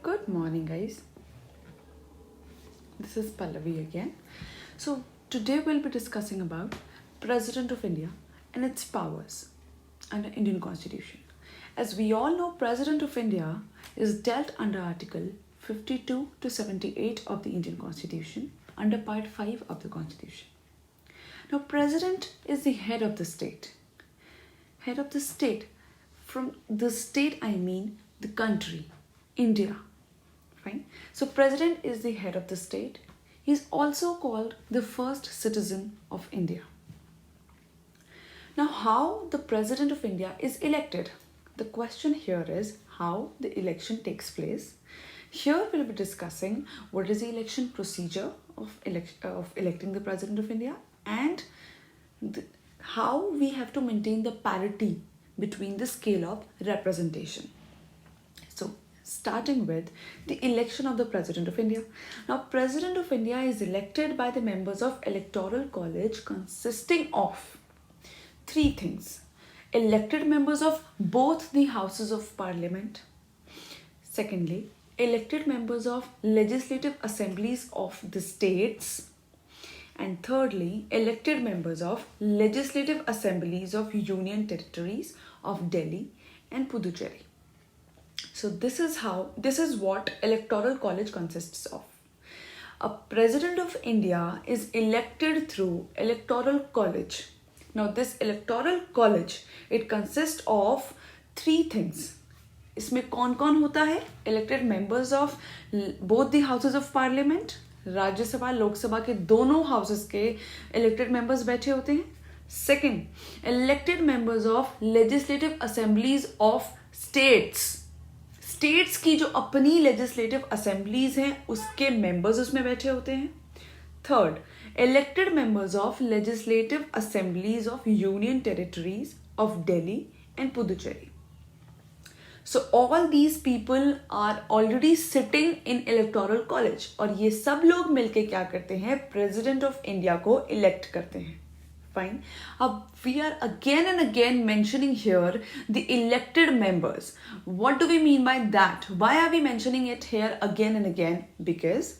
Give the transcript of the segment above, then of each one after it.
Good morning, guys. This is Pallavi again. So, today we'll be discussing about President of India and its powers under Indian Constitution. As we all know, President of India is dealt under Article 52 to 78 of the Indian Constitution under Part 5 of the Constitution. Now, President is the head of the state. Head of the state. From the state, I mean the country, India. Fine. So President is the head of the state. He is also called the first citizen of India. Now, how the President of India is elected? The question here is how the election takes place. Here we'll be discussing what is the election procedure of electing the President of India and how we have to maintain the parity between the scale of representation. So, starting with the election of the President of India. Now, President of India is elected by the members of Electoral College consisting of three things. Elected members of both the Houses of Parliament. Secondly, elected members of Legislative Assemblies of the states. And thirdly, elected members of Legislative Assemblies of Union Territories of Delhi and Puducherry. So this is what Electoral College consists of. A President of India is elected through Electoral College. Now this Electoral College, it consists of three things. इसमें कौन-कौन होता है? Elected members of both the Houses of Parliament, Rajya Sabha Lok Sabha के दोनों houses के elected members बैठे होते हैं. Second, elected members of legislative assemblies of states की जो अपनी लेजिस्लेटिव असेंबलीज हैं उसके मेंबर्स उसमें बैठे होते हैं. Third, elected members of legislative assemblies of union territories of Delhi and Puducherry. So all these people are already sitting in electoral college और ये सब लोग मिलके क्या करते हैं? President of India को elect करते हैं. Fine. अब we are again and again mentioning here the elected members. What do we mean by that? Why are we mentioning it here again and again? Because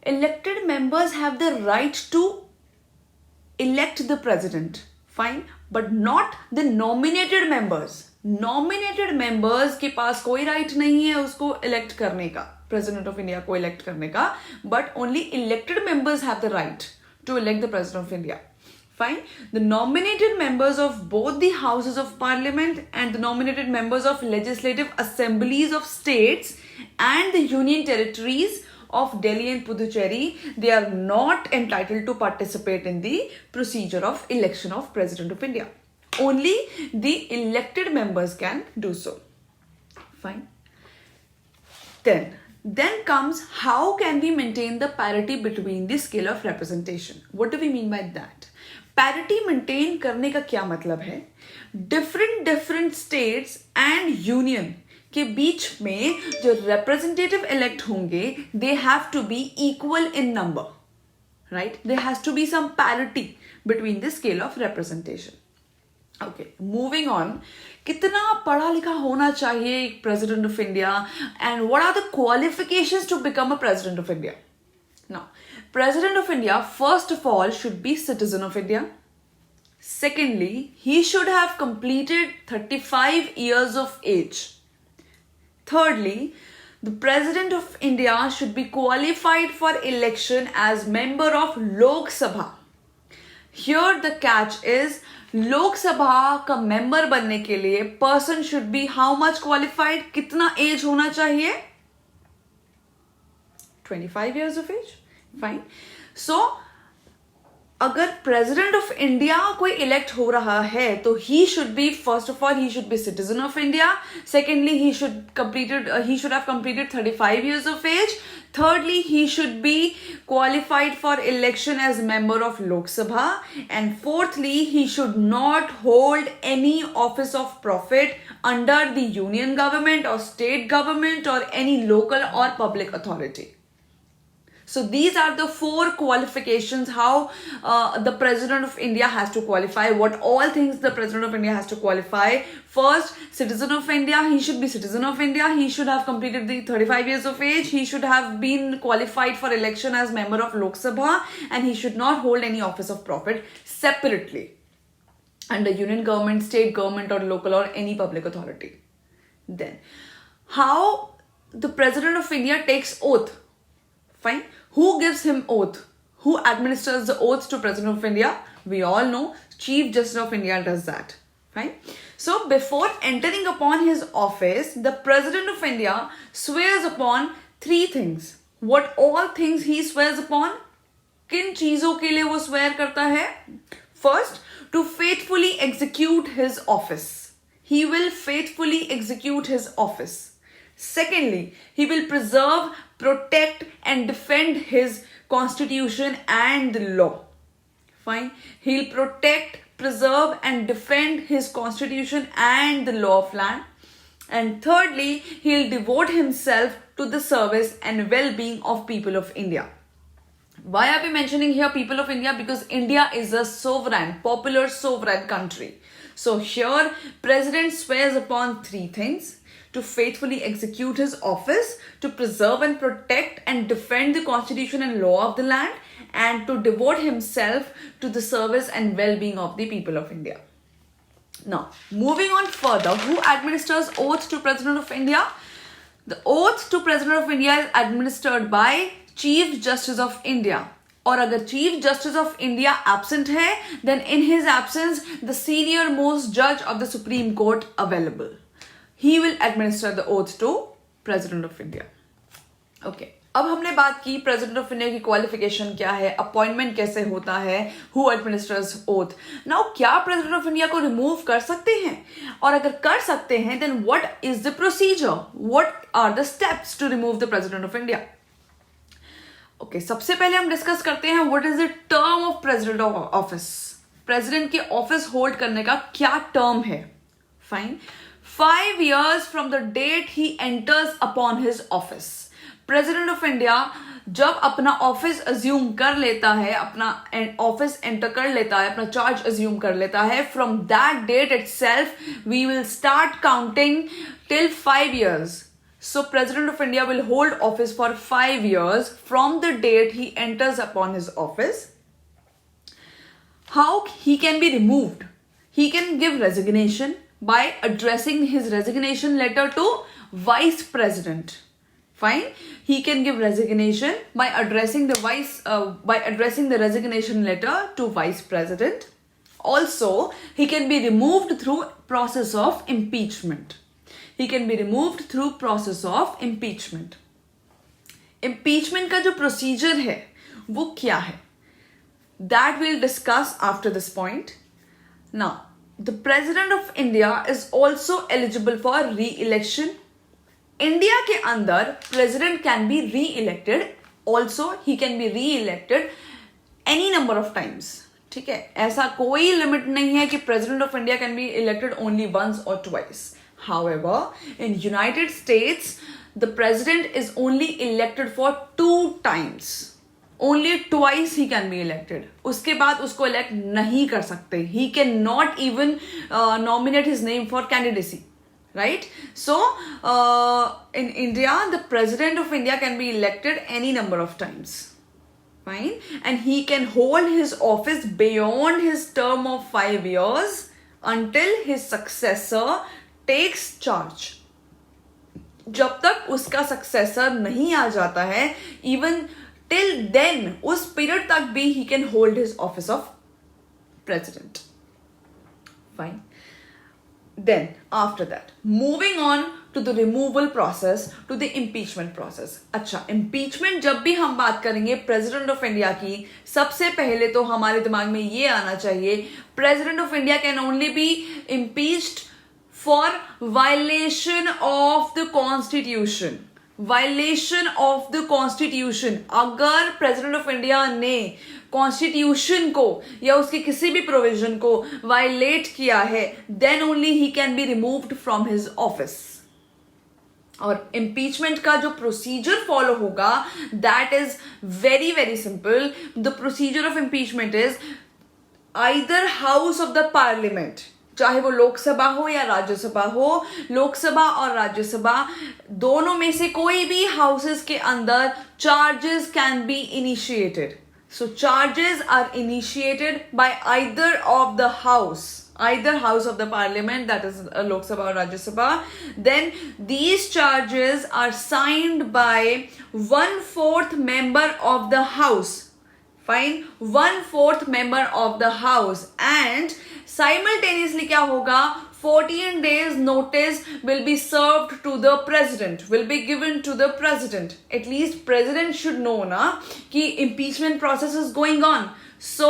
elected members have the right to elect the president. Fine. But not the nominated members. Nominated members के पास कोई right नहीं है उसको elect करने का, president of India को elect करने का, but only elected members have the right to elect the president of India. Fine. The nominated members of both the houses of parliament and the nominated members of legislative assemblies of states and the union territories of Delhi and Puducherry, they are not entitled to participate in the procedure of election of President of India. Only the elected members can do so. Fine. Then comes how can we maintain the parity between the scale of representation. What do we mean by that? Parity maintain करने का क्या मतलब है? Different states and union के बीच में जो representative elect होंगे, they have to be equal in number. Right? There has to be some parity between the scale of representation. Okay, moving on. कितना पढ़ा लिखा होना चाहिए एक president of India and what are the qualifications to become a president of India? Now, president of India first of all should be citizen of India. Secondly, he should have completed 35 years of age. Thirdly, the president of India should be qualified for election as member of Lok Sabha. Here the catch is लोक सभा का member बनने के लिए person should be how much qualified, कितना as होना चाहिए? 25 years of age. Fine. सो अगर प्रेसिडेंट ऑफ इंडिया कोई इलेक्ट हो रहा है तो he should be first of all he should be citizen of India. Secondly he should have completed 35 years of age. Thirdly, he should be qualified for election as member of Lok Sabha. And fourthly, he should not hold any office of profit under the union government or state government or any local or public authority. So these are the 4 qualifications how the President of India has to qualify, what all things the President of India has to qualify. First, citizen of India, he should be citizen of India, he should have completed the 35 years of age, he should have been qualified for election as member of Lok Sabha, and he should not hold any office of profit separately under union government, state government or local or any public authority. Then, how the President of India takes oath. Fine. Who gives him oath? Who administers the oath to President of India? We all know Chief Justice of India does that. Fine. So before entering upon his office, the President of India swears upon 3 things. What all things he swears upon? किन चीजों के लिए वो swear करता है? First, to faithfully execute his office. He will faithfully execute his office. Secondly, he will preserve, protect and defend his constitution and the law. Fine. He'll protect, preserve and defend his constitution and the law of land. And thirdly, he'll devote himself to the service and well-being of people of India. Why are we mentioning here people of India? Because India is a sovereign, popular sovereign country. So here, President swears upon 3 things. To faithfully execute his office, to preserve and protect and defend the constitution and law of the land, and to devote himself to the service and well-being of the people of India. Now, moving on further, who administers oath to President of India? The oath to President of India is administered by Chief Justice of India. और अगर Chief Justice of India absent है, then in his absence, the senior most judge of the Supreme Court available. He will administer the oath to President of India. Okay. अब हमने बात की President of India की qualification क्या है, appointment कैसे होता है, who administers oath. Now क्या President of India को remove कर सकते हैं? और अगर कर सकते हैं, then what is the procedure? What are the steps to remove the President of India? Okay, सबसे पहले हम discuss करते हैं what is the term of President of Office. President के office hold करने का क्या term है? Fine. 5 years from the date he enters upon his office. President of India जब अपना ऑफिस अज्यूम कर लेता है, अपना ऑफिस एंटर कर लेता है, अपना चार्ज अज्यूम कर लेता है, from that date itself we will start counting till 5 years. So President of India will hold office for 5 years from the date he enters upon his office. How he can be removed? He can give resignation by addressing his resignation letter to Vice President. Fine. He can give resignation by addressing the resignation letter to Vice President. Also, he can be removed through process of impeachment. He can be removed through process of impeachment. Impeachment का जो procedure है, वो क्या है? That we'll discuss after this point. Now, the President of India is also eligible for re-election. India के अंदर President can be re-elected. Also, he can be re-elected any number of times. ठीक है? ऐसा कोई limit नहीं है कि President of India can be elected only once or twice. However, in United States, the President is only elected for 2 times. Only twice he can be elected. उसके बाद उसको elect नहीं कर सकते. He cannot even nominate his name for candidacy. Right? So, in India, the President of India can be elected any number of times. Fine? And he can hold his office beyond his term of 5 years until his successor takes charge. जब तक उसका successor नहीं आ जाता है, even till then, उस period तक भी he can hold his office of president. Fine. Then, after that, moving on to the removal process, to the impeachment process. अच्छा, impeachment जब भी हम बात करेंगे President of India की, सबसे पहले तो हमारे दिमाग में ये आना चाहिए, President of India can only be impeached for violation of the Constitution. Violation of the Constitution. अगर President of India ने Constitution को या उसके किसी भी provision को violate किया है, then only he can be removed from his office. और इम्पीचमेंट का जो प्रोसीजर फॉलो होगा that is very very simple. The procedure of impeachment is either house of the parliament, चाहे वो लोकसभा हो या राज्यसभा हो, लोकसभा और राज्यसभा दोनों में से कोई भी हाउसेस के अंदर charges can be initiated. So charges are initiated by either of the house, either house of the parliament, that is Lok Sabha or Rajya Sabha. Then these charges are signed by 1/4 member of the house. Fine, 1/4 member of the house, and simultaneously क्या होगा, 14 days notice will be served to the president, will be given to the president. At least president should know na कि impeachment process is going on. So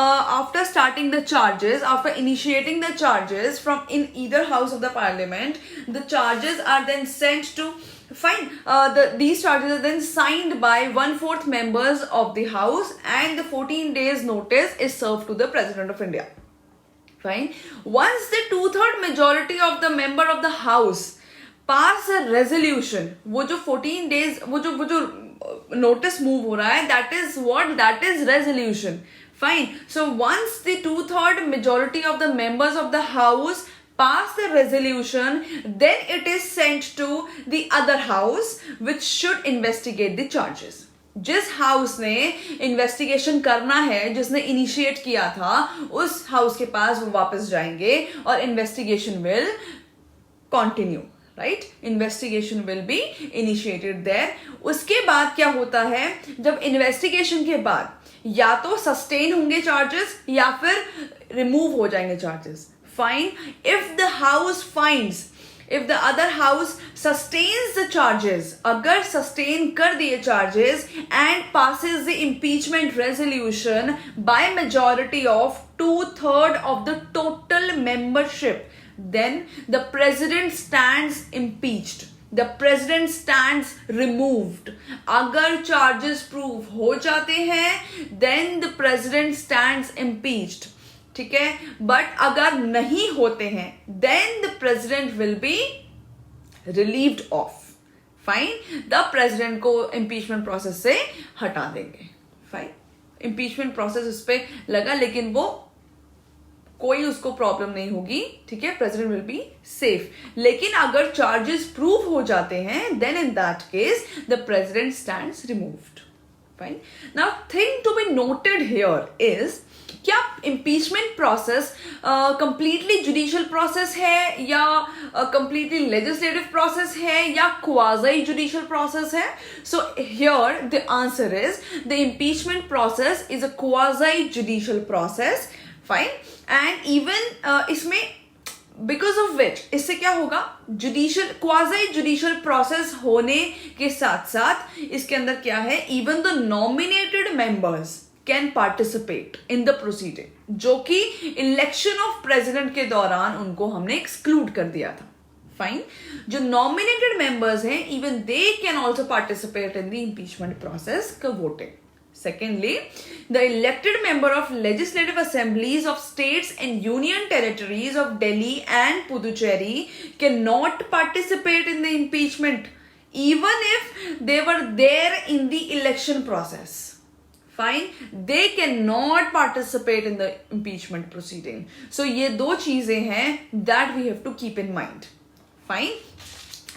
after starting the charges, after initiating the charges from in either house of the parliament, the charges are then sent to these charges are then signed by 1/4 members of the house, and the 14 days notice is served to the president of India. Fine. Once the 2/3 majority of the member of the house pass a resolution, वो जो 14 days वो जो notice move हो रहा है, that is resolution. Fine. So once the 2/3 majority of the members of the house pass the resolution, then it is sent to the other house which should investigate the charges. जिस house ने investigation करना है, जिसने initiate किया था, उस house के पास वो वापस जाएंगे और investigation will continue. Right, investigation will be initiated there. उसके बाद क्या होता है, जब इन्वेस्टिगेशन के बाद या तो सस्टेन होंगे चार्जेस या फिर रिमूव हो जाएंगे charges. Fine. If the house finds, if the other house sustains the charges, अगर sustain कर दिए charges and passes the impeachment resolution by majority of 2/3 of the total membership, then the president stands impeached. The president stands removed. अगर charges prove हो जाते हैं then the president stands impeached. ठीक है, but अगर नहीं होते हैं then the president will be relieved of. Fine, the president को इम्पीचमेंट प्रोसेस से हटा देंगे. फाइन, इम्पीचमेंट प्रोसेस उस पर लगा लेकिन वो कोई उसको प्रॉब्लम नहीं होगी. ठीक है, प्रेसिडेंट विल बी सेफ. लेकिन अगर चार्जेस प्रूव हो जाते हैं then in that case the president stands removed. Fine. Now thing to be noted here is, क्या impeachment process completely judicial process है या कंप्लीटली लेजिस्लेटिव प्रोसेस है या क्वाजी जुडिशियल प्रोसेस है? So here the answer is the impeachment process is a quasi judicial process. Fine. And even इसमें because of which, इससे क्या होगा, जुडिशियल क्वाजी जुडिशियल प्रोसेस होने के साथ साथ इसके अंदर क्या है, even the nominated members can participate in the proceeding, जो कि इलेक्शन ऑफ प्रेसिडेंट के दौरान उनको हमने एक्सक्लूड कर दिया था. फाइन. जो नॉमिनेटेड मेंबर्स हैं even they can also participate in the impeachment process का voting. Secondly, the elected member of legislative assemblies of states and union territories of Delhi and Puducherry cannot participate in the impeachment even if they were there in the election process. Fine, they cannot participate in the impeachment proceeding. So ये दो चीजें हैं that we have to keep in mind. Fine.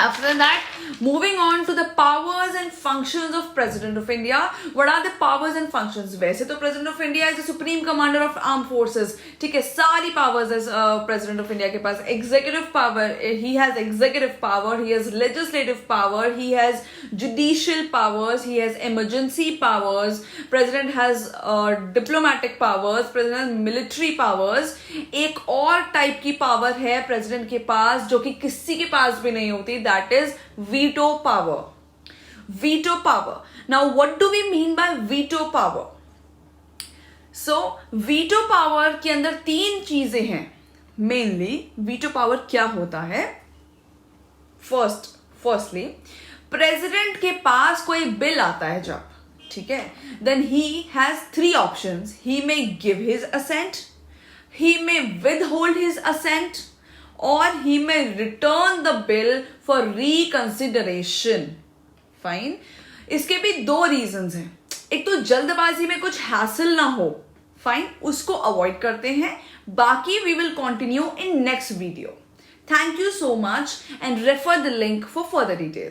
After that, moving on to the powers and functions of President of India. What are the powers and functions? वैसे तो President of India is the Supreme Commander of Armed Forces. ठीक है, सारी powers है President of India के पास. Executive power, he has executive power, he has legislative power, he has judicial powers, he has emergency powers. President has diplomatic powers, President has military powers. एक और type की power है President के पास जो कि किसी के पास भी नहीं होती. That is veto power. Veto power. Now, what do we mean by veto power? So, veto power के अंदर तीन चीजें हैं. Mainly, veto power क्या होता है? Firstly, president के पास कोई बिल आता है जब, ठीक है, then he has three options. He may give his assent, he may withhold his assent, or he may return the bill for reconsideration. Fine. इसके भी 2 रीजंस हैं. एक तो जल्दबाजी में कुछ हासिल ना हो, फाइन, उसको अवॉइड करते हैं. बाकी we will continue in next video. Thank you so much and refer the link for further details.